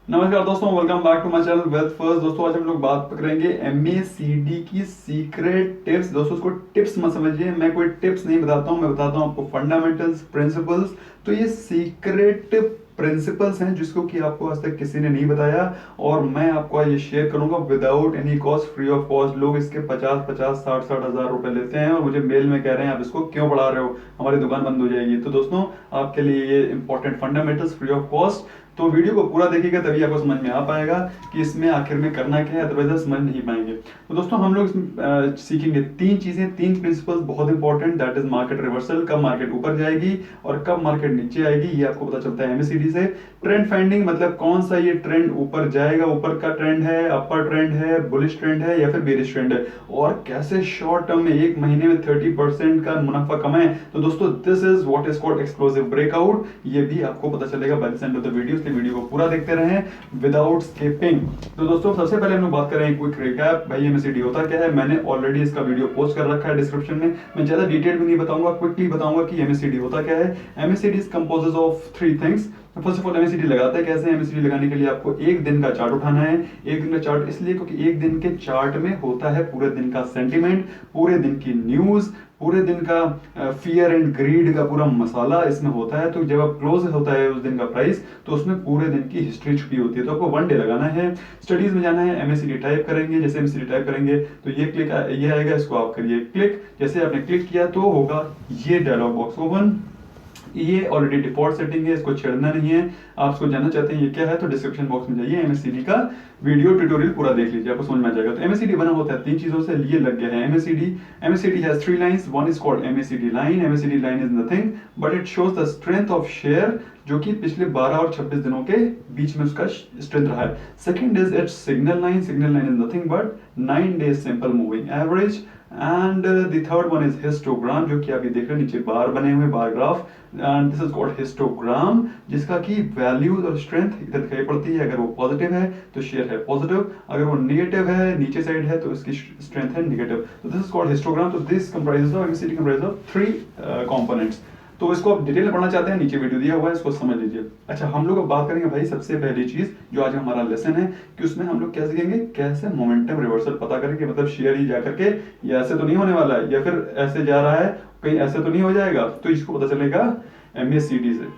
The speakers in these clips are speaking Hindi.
नमस्कार दोस्तों, welcome back to my channel wealth first. दोस्तों आज हम लोग बात करेंगे एमएसीडी की सीक्रेट टिप्स। दोस्तों उसको टिप्स मत समझिए, मैं कोई टिप्स नहीं बताता हूँ, मैं बताता हूँ आपको फंडामेंटल्स, प्रिंसिपल्स। तो ये सीक्रेट प्रिंसिपल्स हैं जिसको कि आपको आज तक किसी ने नहीं बताया, और मैं आपको आज ये शेयर करूंगा without any cost, free of cost. लोग इसके 50-50, 60-60 हजार रुपए लेते हैं और मुझे मेल में कह रहे हैं आप इसको क्यों बढ़ा रहे हो, हमारी दुकान बंद हो जाएगी। तो दोस्तों आपके लिए ये important fundamentals free of cost. तो वीडियो को पूरा देखिएगा तभी आपको समझ में आ पाएगा कि इसमें आखिर में करना क्या है, अदरवाइज आप समझ नहीं पाएंगे। तो दोस्तों हम लोग इसमें सीखेंगे तीन चीजें, तीन प्रिंसिपल्स बहुत important. That is market reversal, कब मार्केट ऊपर जाएगी और कब मार्केट नीचे आएगी, ये आपको पता चलता है एमएसीडी से। ट्रेंड फाइंडिंग, मतलब कौन सा ये ट्रेंड ऊपर जाएगा, ऊपर का ट्रेंड है, अपर ट्रेंड है, बुलिश ट्रेंड है या फिर बेरिश ट्रेंड है, और कैसे शॉर्ट टर्म में एक महीने में 30% का मुनाफा कमाएं। तो दोस्तों this is what is called explosive breakout. ये भी आपको पता चलेगा by the end of the video, इसलिए वीडियो को पूरा देखते रहें विदाउट स्किपिंग। तो दोस्तों सबसे पहले हम लोग बात करें क्विक रिकैप, भाई एमएसीडी होता क्या है। मैंने ऑलरेडी इसका वीडियो पोस्ट कर रखा है डिस्क्रिप्शन में, मैं ज्यादा डिटेल में नहीं बताऊंगा, क्विकली बताऊंगा कि एमएसीडी होता क्या है। MACD is composes of three things. First of all MACD लगाते हैं कैसे। एमएसीडी लगाने के लिए आपको एक दिन का चार्ट उठाना है। एक दिन का चार्ट इसलिए क्योंकि एक दिन के चार्ट में होता है पूरे दिन का सेंटीमेंट, पूरे दिन की न्यूज, पूरे दिन का फियर एंड ग्रीड का पूरा मसाला इसमें होता है। तो जब आप क्लोज होता है उस दिन का प्राइस, तो उसमें पूरे दिन की हिस्ट्री छुपी होती है। तो आपको वन डे लगाना है, स्टडीज में जाना है, एमएसीडी टाइप करेंगे। जैसे एमएसीडी टाइप करेंगे तो ये आएगा, इसको आप करिए क्लिक। जैसे आपने क्लिक किया तो होगा ये डायलॉग बॉक्स ओपन। ये ऑलरेडी डिफॉल्ट सेटिंग है, इसको छेड़ना नहीं है। आप इसको जानना चाहते हैं ये क्या है तो डिस्क्रिप्शन बॉक्स में जाइए, एमएससीडी का वीडियो ट्यूटोरियल पूरा देख लीजिए, आपको समझ में आ जाएगा। तो एमएससीडी बना होता है तीन चीजों से, ये लग गया है MSCD. MSCD has three lines, one is called MSCD line. MSCD line is nothing but it shows the strength of share, जो कि पिछले 12 और 26 दिनों के बीच में उसका स्ट्रेंथ रहा है। Second is it's signal line. Signal line is nothing but 9 days simple moving average. And the third one is histogram, जो कि आप ये देख रहे हैं नीचे बार बने हुए, bar graph, and this is called histogram, जिसका की वैल्यूज और स्ट्रेंथ इधर दिखाई पड़ती है। अगर वो पॉजिटिव है तो शेयर है पॉजिटिव, अगर वो नेगेटिव है नीचे साइड है तो इसकी स्ट्रेंथ है नेगेटिव। तो दिस इज कॉल्ड हिस्टोग्राम। तो this comprises of MSCD comprises of three components. तो इसको आप डिटेल में पढ़ना चाहते हैं, नीचे वीडियो दिया हुआ है, इसको समझ लीजिए। अच्छा हम लोग अब बात करेंगे भाई सबसे पहली चीज जो आज हमारा लेसन है, कि उसमें हम लोग क्या सीखेंगे, कैसे मोमेंटम रिवर्सल पता करेंगे। मतलब शेयर ही जाकर के ये ऐसे तो नहीं होने वाला है, या फिर ऐसे जा रहा है कहीं ऐसे तो नहीं हो जाएगा, तो इसको पता चलेगा एमएसीडी से।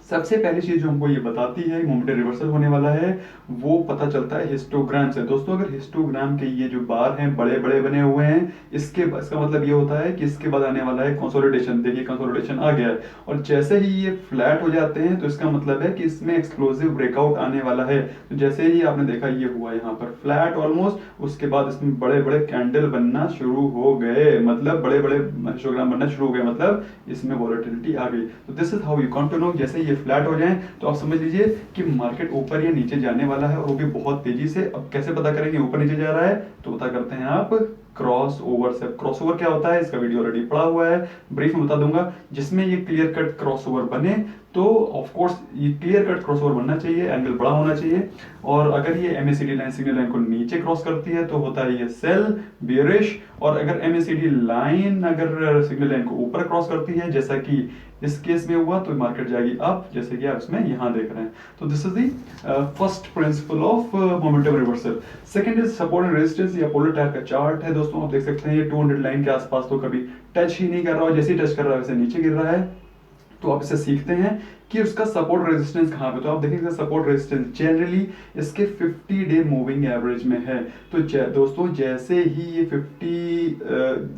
सबसे पहली चीज जो हमको ये बताती है मोमेंटम रिवर्सल होने वाला है, वो पता चलता है हिस्टोग्राम से। दोस्तों अगर हिस्टोग्राम के ये जो बार हैं बड़े बड़े बने हुए हैं, इसका मतलब ये होता है कि इसके बाद आने वाला है कंसोलिडेशन। देखिए कंसोलिडेशन आ गया है, और जैसे ही ये फ्लैट हो जाते हैं तो इसका मतलब है कि इसमें एक्सप्लोसिव ब्रेकआउट आने वाला है। तो जैसे ही आपने देखा ये हुआ यहाँ पर फ्लैट ऑलमोस्ट, उसके बाद इसमें बड़े बड़े कैंडल बनना शुरू हो गए, मतलब बड़े बड़े हिस्टोग्राम बनना शुरू हो गए, मतलब इसमें वॉलेटिलिटी आ गई। तो this is how you come to know. जैसे ये फ्लैट हो जाए तो आप समझ लीजिए कि मार्केट ऊपर या नीचे जाने वाला है, और वो भी बहुत तेजी से। अब कैसे पता करेंगे ऊपर नीचे जा रहा है, तो पता करते हैं आप क्रॉस ओवर से। क्रॉस ओवर क्या होता है इसका वीडियो ऑलरेडी पड़ा हुआ है, ब्रीफ में बता दूंगा। जिसमें ये क्लियर कट क्रॉस ओवर बने तो ऑफ कोर्स ये क्लियर कट क्रॉस ओवर बनना चाहिए, एंगल बड़ा होना चाहिए। और अगर ये एमएसीडी लाइन सिग्नल लाइन को नीचे क्रॉस करती है तो होता है ये सेल बियरिश, और अगर एमएसीडी लाइन अगर सिग्नल लाइन को ऊपर क्रॉस करती है जैसा कि इस केस में हुआ, तो मार्केट जाएगी अप, जैसे कि आप इसमें यहां देख रहे हैं। तो this is the first principle of momentum reversal. Second is support and resistance. ये अपोलो टाइप का चार्ट है दोस्तों, आप देख सकते हैं ये 200 लाइन के आसपास तो कभी टच ही नहीं कर रहा है, जैसे ही टच कर रहा है वैसे नीचे गिर रहा है। तो आप इसे सीखते हैं कि उसका सपोर्ट रेजिस्टेंस कहां पे। तो आप देखेंगे सपोर्ट रेजिस्टेंस जनरली इसके 50 डे मूविंग एवरेज में है। तो दोस्तों जैसे ही ये 50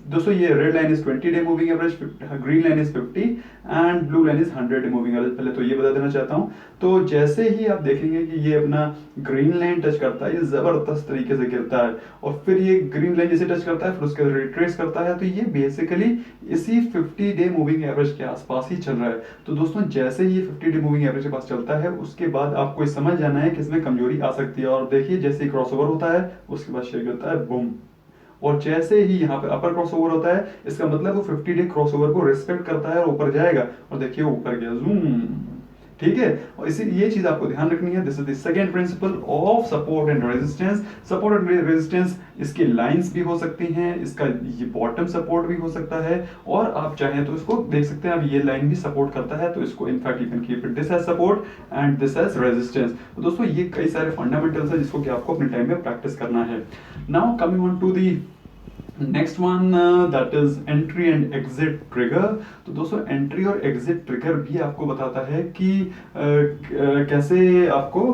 दोस्तों ये red line is 20 day moving average, green line is 50 and blue line is 100 day moving average. पहले तो ये बता देना चाहता हूं। तो जैसे ही आप देखेंगे कि ये अपना ग्रीन लाइन टच करता है, ये जबरदस्त तरीके से गिरता है, और फिर ये ग्रीन लाइन जैसे टच करता है फिर उसके रिट्रेस करता है। तो ये बेसिकली इसी 50 डे मूविंग एवरेज के आसपास ही चल रहा है। तो दोस्तों जैसे ही 50 डे मूविंग एवरेज के पास चलता है, उसके बाद आपको समझ जाना है कि इसमें कमजोरी आ सकती है। और देखिए जैसे ही क्रॉसओवर होता है उसके बाद शेयर होता है बूम, और जैसे ही यहाँ पे अपर क्रॉसओवर होता है इसका मतलब वो 50 डे क्रॉसओवर को रिस्पेक्ट करता है और ऊपर जाएगा। और देखिए ऊपर गया जूम, ठीक है। और इसी ये चीज आपको ध्यान रखनी है। This is the second principle of support and resistance. Support and resistance, इसकी लाइंस भी हो सकती हैं, इसका ये बॉटम सपोर्ट भी हो सकता है, और आप चाहें तो इसको देख सकते हैं, अब ये लाइन भी सपोर्ट करता है, तो इसको in fact you can keep it this as support and this as resistance. तो दोस्तों ये कई सारे फंडामेंटल्स है जिसको कि आपको अपने टाइम में प्रैक्टिस करना है। Now coming on to the next one, that is entry and exit trigger. तो दोस्तों एंट्री और एग्जिट ट्रिगर भी आपको बताता है कि कैसे आपको,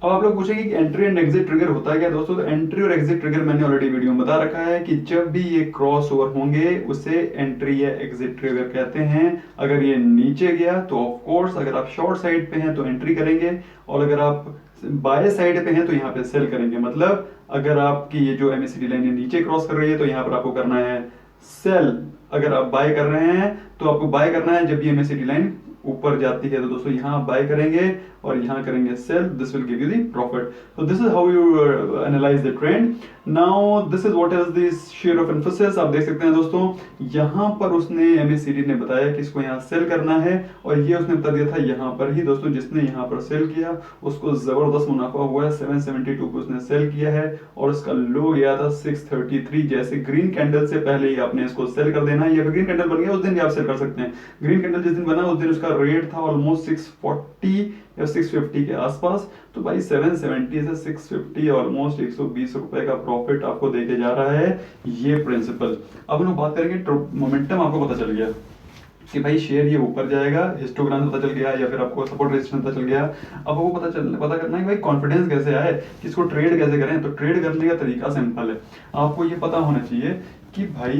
अब आप लोग पूछेंगे कि एंट्री एंड एग्जिट ट्रिगर होता है क्या दोस्तों। तो एंट्री और एग्जिट ट्रिगर मैंने ऑलरेडी वीडियो में बता रखा है कि जब भी ये क्रॉस ओवर होंगे उसे एंट्री या एग्जिट ट्रिगर कहते हैं। अगर ये नीचे गया तो ऑफ कोर्स, अगर आप शॉर्ट साइड पे हैं तो एंट्री करेंगे, और अगर आप बाय साइड पे हैं तो यहाँ पे सेल करेंगे। मतलब अगर आपकी ये जो एमएसीडी लाइन नीचे क्रॉस कर रही है तो यहाँ पर आपको करना है सेल, अगर आप बाय कर रहे हैं तो आपको बाय करना है। जब ये एमएसीडी लाइन ऊपर जाती है तो दोस्तों यहाँ बाय करेंगे और यहाँ करेंगे sell, this will give you the profit. So this is how you analyse the trend. Now this is what is the share of Mphasis. आप देख सकते हैं दोस्तों, यहाँ पर उसने एमएसीडी ने बताया कि इसको यहाँ सेल करना है, और ये उसने बता दिया था यहाँ पर ही दोस्तों, जिसने यहाँ पर सेल किया उसको जबरदस्त मुनाफा हुआ है। 772 पे उसने सेल किया है और उसका लो गया था 633। जैसे ग्रीन कैंडल से पहले ही आपने इसको सेल कर देना है, या फिर ग्रीन कैंडल बन गया उस दिन भी आप सेल कर सकते हैं। ग्रीन कैंडल जिस दिन बना उस दिन उसका रेट था ऑलमोस्ट 640 या 650 के आसपास। तो भाई 770 से 650 ऑलमोस्ट 120 रुपए का प्रॉफिट आपको देके जा रहा है ये प्रिंसिपल। अब हम बात करेंगे मोमेंटम। आपको पता चल गया कि भाई शेयर ये ऊपर जाएगा, हिस्टोग्राम पता चल गया, या फिर आपको सपोर्ट रेजिस्टेंस पता चल गया। अब आपको पता करना है कि भाई कॉन्फिडेंस कैसे आए, कि इसको ट्रेड कैसे करें। तो ट्रेड करने का तरीका सिंपल है। आपको ये पता होना चाहिए कि भाई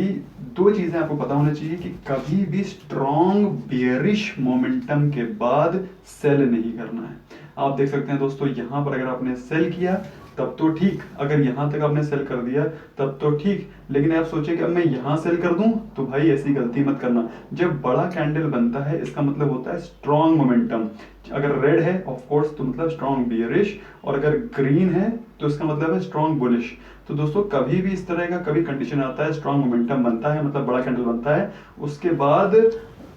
दो चीजें आपको पता होना चाहिए कि कभी भी स्ट्रॉन्ग बियरिश मोमेंटम के बाद सेल नहीं करना है। आप देख सकते हैं दोस्तों, यहां पर अगर आपने सेल किया तब तो ठीक, अगर यहां तक आपने सेल कर दिया तब तो ठीक, लेकिन आप सोचे कि अब मैं यहां सेल कर दूं, तो भाई ऐसी गलती मत करना। जब बड़ा कैंडल बनता है इसका मतलब होता है स्ट्रॉन्ग मोमेंटम। अगर रेड है ऑफ कोर्स तो मतलब स्ट्रॉन्ग बियरिश, और अगर ग्रीन है तो इसका मतलब है स्ट्रॉन्ग बुलिश। तो दोस्तों कभी भी इस तरह का कभी कंडीशन आता है, स्ट्रॉन्ग मोमेंटम बनता है मतलब बड़ा कैंडल बनता है, उसके बाद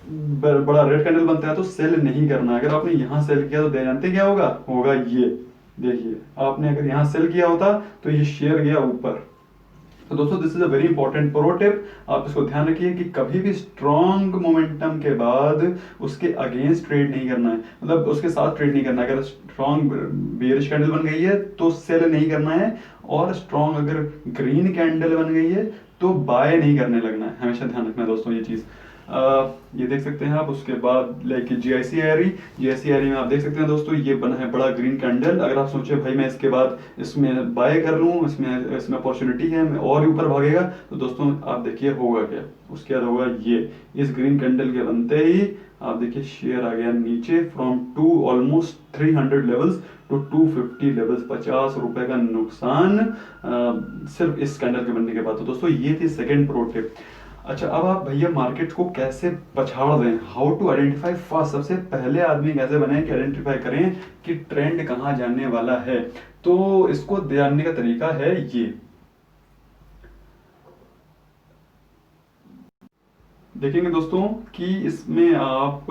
बड़ा रेड कैंडल बनता है तो सेल नहीं करना। अगर आपने यहाँ सेल किया तो जानते क्या होगा, होगा ये देखिए, आपने अगर यहाँ सेल किया होता तो ये शेयर गया ऊपर। तो दोस्तों this is a very important pro tip, आप इसको ध्यान रखिए कि कभी भी स्ट्रॉन्ग मोमेंटम के बाद उसके अगेंस्ट ट्रेड नहीं करना है, मतलब उसके साथ ट्रेड नहीं करना है। अगर स्ट्रॉन्ग बेयरिश कैंडल बन गई है तो सेल नहीं करना है, और स्ट्रॉन्ग अगर ग्रीन कैंडल बन गई है तो बाय नहीं करने लगना है। हमेशा ध्यान रखना है दोस्तों ये चीज। ये देख सकते हैं आप। उसके बाद लाइक जीआईसी आ रही, जीआईसी आ रही में आप देख सकते हैं दोस्तों, ये बना है बड़ा ग्रीन कैंडल। अगर आप सोचे भाई मैं इसके बाद इसमें बाय कर लूँ, इसमें अपॉर्चुनिटी है, मैं और ऊपर भागेगा, तो दोस्तों आप देखिए होगा क्या। उसके बाद होगा ये, इस ग्रीन कैंडल के बनते ही आप देखिए शेयर आ गया नीचे from to almost 300 levels to 250 levels. 50 रुपए का नुकसान सिर्फ इस कैंडल के बनने के बाद। तो दोस्तों ये थी सेकेंड प्रो टिप। अच्छा, अब आप भैया मार्केट को कैसे पछाड़ दें, हाउ टू आइडेंटिफाई फर्स्ट। सबसे पहले आदमी कैसे बने कि आइडेंटिफाई करें कि ट्रेंड कहां जाने वाला है। तो इसको जानने का तरीका है ये, देखेंगे दोस्तों कि इसमें आप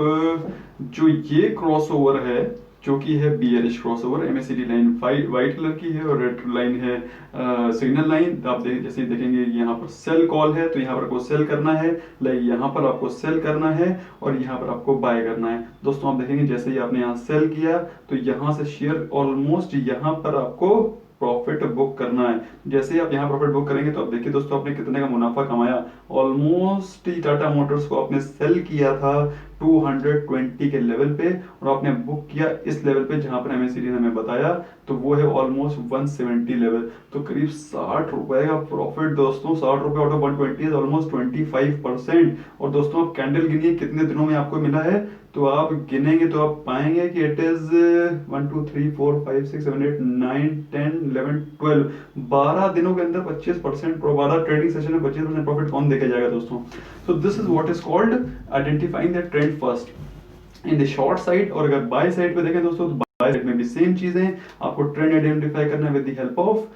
जो ये क्रॉसओवर है जो कि है bearish crossover, MACD line white colour की है और रेड लाइन है सिग्नल लाइन। आप जैसे देखेंगे यहाँ पर सेल कॉल है, तो यहाँ पर आपको सेल करना है, लाइक यहाँ पर आपको सेल करना है और यहाँ पर आपको बाय करना है। दोस्तों आप देखेंगे जैसे ही आपने यहाँ सेल किया तो यहाँ से शेयर ऑलमोस्ट यहाँ पर आपको प्रॉफिट बुक करना है। जैसे ही आप यहाँ प्रॉफिट बुक करेंगे तो आप देखिए दोस्तों आपने कितने का मुनाफा कमाया। ऑलमोस्ट टाटा मोटर्स को आपने सेल किया था 220 के लेवल पे, और आपने बुक किया इस लेवल पे जहां पर एमएसीडी ने हमें बताया, तो वो है ऑलमोस्ट 170 लेवल। तो करीब 60 रुपए का प्रॉफिट दोस्तों। 60 रुपए आउट ऑफ 120 इज ऑलमोस्ट 25%। और दोस्तों आप कैंडल गिनिए कितने दिनों में आपको मिला है, तो आप गिनेंगे तो आप पाएंगे कि इट इज 1 2 3 4 5 6 7 8 9 10 11 12 12 दिनों के अंदर 25%, 12 ट्रेडिंग सेशन में 25% प्रॉफिट कौन देके जाएगा दोस्तों। सो this is what is called identifying the trend first in the short side. और अगर बाय साइड पे देखें दोस्तों, तो बाय साइड में भी सेम चीजें, आपको ट्रेंड आइडेंटिफाई करना है with the help of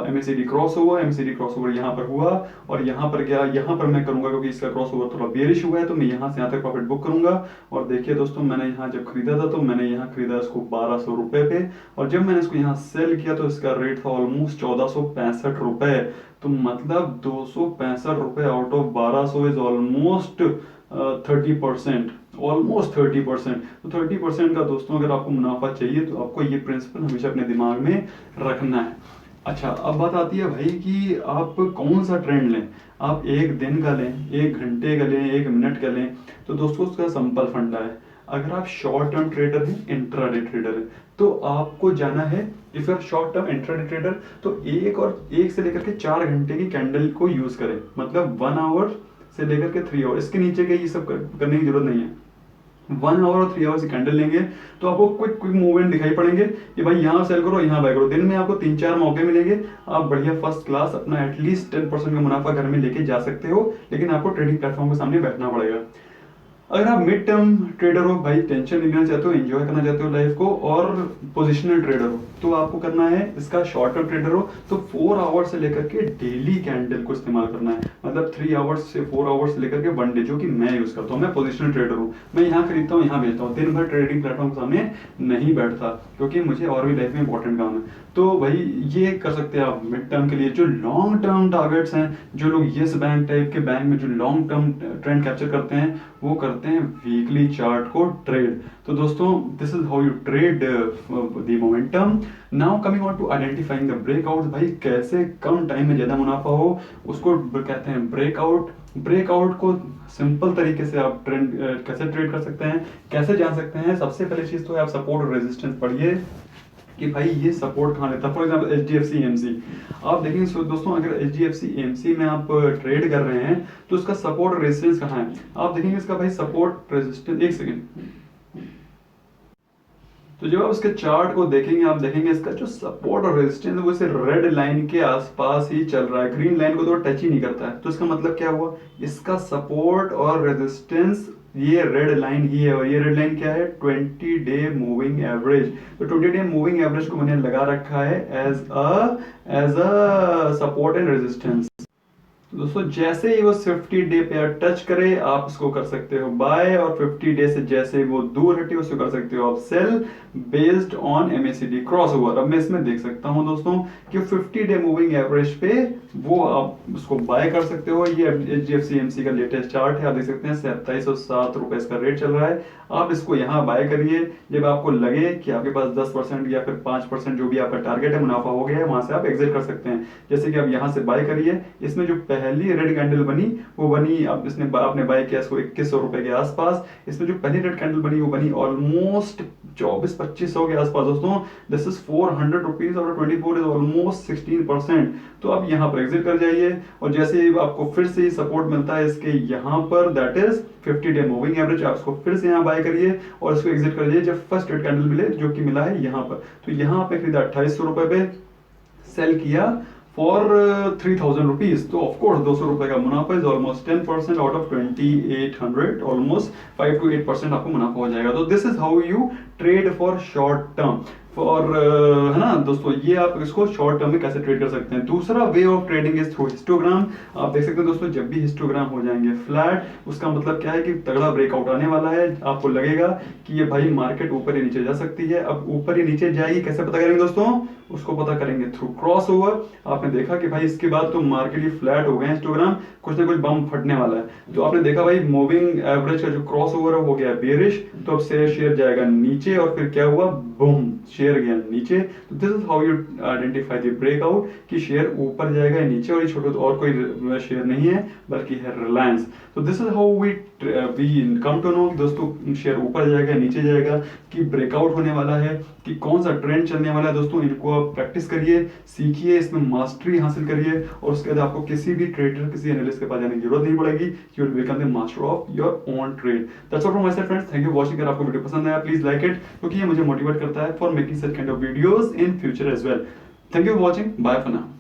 MACD crossover. MACD crossover यहाँ पर हुआ और यहाँ पर गया, यहाँ पर मैं करूंगा क्योंकि इसका क्रॉसओवर थोड़ा बेरिश हुआ है तो मैं यहाँ से यहाँ तक प्रॉफिट बुक करूंगा। और देखिए दोस्तों, मैंने यहाँ जब खरीदा था तो मैंने यहाँ खरीदा इसको 1200 रुपए पे, और जब मैंने इसको यहाँ सेल किया तो इसका रेट था ऑलमोस्ट 1465 रुपए। तो मतलब 265 रुपए out of 1200 is almost 30%, almost 30%। तो 30% का दोस्तों अगर आपको मुनाफा चाहिए तो आपको ये प्रिंसिपल हमेशा अपने दिमाग में रखना है। अच्छा, अब बात आती है भाई कि आप कौन सा ट्रेंड लें। आप एक दिन का लें, एक घंटे का लें, एक मिनट का लें। तो दोस्तों उसका सिंपल फंडा है, अगर आप शॉर्ट टर्म ट्रेडर हैं, इंट्राडे ट्रेडर है, तो आपको जाना है, if your short term intraday trader, तो एक से लेकर के 4 घंटे की कैंडल को यूज करें, मतलब 1 आवर से लेकर के 3 आवर, इसके नीचे के ये सब करने की जरूरत नहीं है। 1 आवर और 3 आवर से कैंडल लेंगे तो आपको क्विक मूवमेंट दिखाई पड़ेंगे कि भाई यहाँ सेल करो, यहाँ बाय करो। दिन में आपको 3-4 मौके मिलेंगे, आप बढ़िया फर्स्ट क्लास अपना एटलीस्ट 10% का मुनाफा घर में लेके जा सकते हो, लेकिन आपको ट्रेडिंग प्लेटफॉर्म के सामने बैठना पड़ेगा। अगर आप मिड टर्म ट्रेडर हो, भाई टेंशन नहीं लेना चाहते हो, एंजॉय करना चाहते हो लाइफ को, और पोजिशनल ट्रेडर हो, तो आपको करना है, इसका शॉर्ट टर्म ट्रेडर हो तो 4 आवर से लेकर के डेली कैंडल को इस्तेमाल करना है, मतलब 3 आवर्स से 4 आवर्स से लेकर के 1 डे, जो कि मैं यूज करता हूँ। मैं पोजिशनल ट्रेडर हूँ, मैं यहाँ खरीदता हूँ, यहाँ बेचता हूँ, दिन भर ट्रेडिंग प्लेटफॉर्म के सामने नहीं बैठता, क्योंकि मुझे और भी लाइफ में इंपॉर्टेंट काम है। तो भाई ये कर सकते हैं आप मिड टर्म के लिए। जो लॉन्ग टर्म टारगेट्स हैं, जो लोग येस बैंक टाइप के बैंक में जो लॉन्ग टर्म ट्रेंड कैप्चर करते हैं, वो करते हैं वीकली चार्ट को ट्रेड। तो दोस्तों this is how you trade the momentum. Now coming on to identifying the breakouts, भाई कैसे कम टाइम में ज्यादा मुनाफा हो, उसको कहते हैं ब्रेकआउट। ब्रेकआउट को सिंपल तरीके से आप ट्रेंड कैसे ट्रेड कर सकते हैं, कैसे जान सकते हैं। सबसे पहले चीज तो है आप सपोर्ट और रेजिस्टेंस पढ़िए कि भाई ये सपोर्ट कहाँ लेता है। फॉर एग्जाम्पल HDFC AMC आप देखेंगे दोस्तों, अगर HDFC AMC में आप ट्रेड कर रहे हैं तो उसका सपोर्ट और रेजिस्टेंस कहाँ है, आप देखेंगे इसका भाई सपोर्ट रेजिस्टेंस, एक सेकेंड। तो जब आप उसके चार्ट को देखेंगे, आप देखेंगे इसका जो सपोर्ट और रेजिस्टेंस वो इसे रेड लाइन के आसपास ही चल रहा है, ग्रीन लाइन को तो टच ही नहीं करता है। तो इसका मतलब क्या हुआ, इसका सपोर्ट और रेजिस्टेंस ये रेड लाइन ही है, और ये रेड लाइन क्या है, 20 डे मूविंग एवरेज। तो 20 डे मूविंग एवरेज को मैंने लगा रखा है as a support and resistance. तो दोस्तों जैसे ही वो 50 डे पे टच करे आप इसको कर सकते हो बाय, और 50 डे से जैसे वो दूर हटे उसको कर सकते हो आप sell, based on MACD crossover. अब मैं इसमें देख सकता हूं दोस्तों कि 50 डे मूविंग एवरेज पे वो आप उसको बाय कर सकते हो। ये HDFC AMC का लेटेस्ट चार्ट है, आप देख सकते हैं 2707 रुपए इसका रेट चल रहा है। आप इसको यहाँ बाय करिए, जब आपको लगे कि आपके पास 10% या फिर 5% जो भी आपका टारगेट है मुनाफा हो गया है, वहां से आप एग्जिट कर सकते हैं। जैसे कि आप यहाँ से बाय करिए, इसमें जो पहली रेड कैंडल बनी वो बनी, अब इसने आपने बाय किया इसको 2100 रुपए के आसपास। इसमें जो पहली रेड कैंडल बनी वो बनी ऑलमोस्ट 2400-2500 के आसपास दोस्तों। दिस इज 400 रुपीज और 24 इज ऑलमोस्ट 16%। तो आप यहाँ पर एग्जिट कर जाइए, और जैसे ही आपको फिर से सपोर्ट मिलता है इसके यहाँ पर, that is 50 day moving average, आप इसको फिर से यहाँ बाय करिए और इसको एग्जिट कर जाइए जब फर्स्ट रेड कैंडल मिले, जो कि मिला है यहाँ पर। तो यहाँ पे खरीदा 2800 रुपए पे, सेल किया फॉर 3000 रुपीज, तो ऑफकोर्स 200 रुपए का मुनाफा is almost 10% out of 2800, almost 5 to 8% आपको मुनाफा हो जाएगा। तो this is how you trade for short term. और है ना दोस्तों, ये आप इसको शॉर्ट टर्म में कैसे ट्रेड कर सकते हैं। दूसरा way of trading is through histogram. आप देख सकते हैं दोस्तों, जब भी हिस्टोग्राम हो जाएंगे फ्लैट, उसका मतलब क्या है कि तगड़ा ब्रेकआउट आने वाला है। आपको लगेगा कि ये भाई मार्केट ऊपर ही नीचे जा सकती है। अब ऊपर ही नीचे जाएगी, कैसे पता करेंगे दोस्तों, उसको पता करेंगे थ्रू क्रॉस ओवर। आपने देखा कि भाई इसके बाद तो मार्केट ही फ्लैट हो गए, हिस्टोग्राम कुछ ना कुछ बम फटने वाला है। तो आपने देखा भाई मूविंग एवरेज का जो क्रॉस ओवर हो गया बेरिश, तो अब शेयर जाएगा नीचे, और फिर क्या हुआ, बूम, शेयर गया नीचे। तो this is how you identify the breakout कि शेयर ऊपर जाएगा या नीचे, और ये छोटे और कोई शेयर नहीं है बल्कि है रिलायंस। तो this is how we come to know दोस्तों, शेयर ऊपर जाएगा नीचे जाएगा, कि ब्रेकआउट होने वाला है, कि कौन सा ट्रेंड चलने वाला है। दोस्तों इनको आप प्रैक्टिस करिए, सीखिए, इसमें मास्टरी हासिल करिए, और उसके बाद आपको किसी भी ट्रेडर, किसी एनालिस्ट के पास जाने की जरूरत नहीं पड़ेगी। You will become the master of your own trade. That's all from my side friends, thank you watching. अगर आपको वीडियो पसंद आया प्लीज लाइक इट, क्योंकि ये मुझे मोटिवेट करता है for making such kind of videos in future as well. Thank you for watching, bye for now.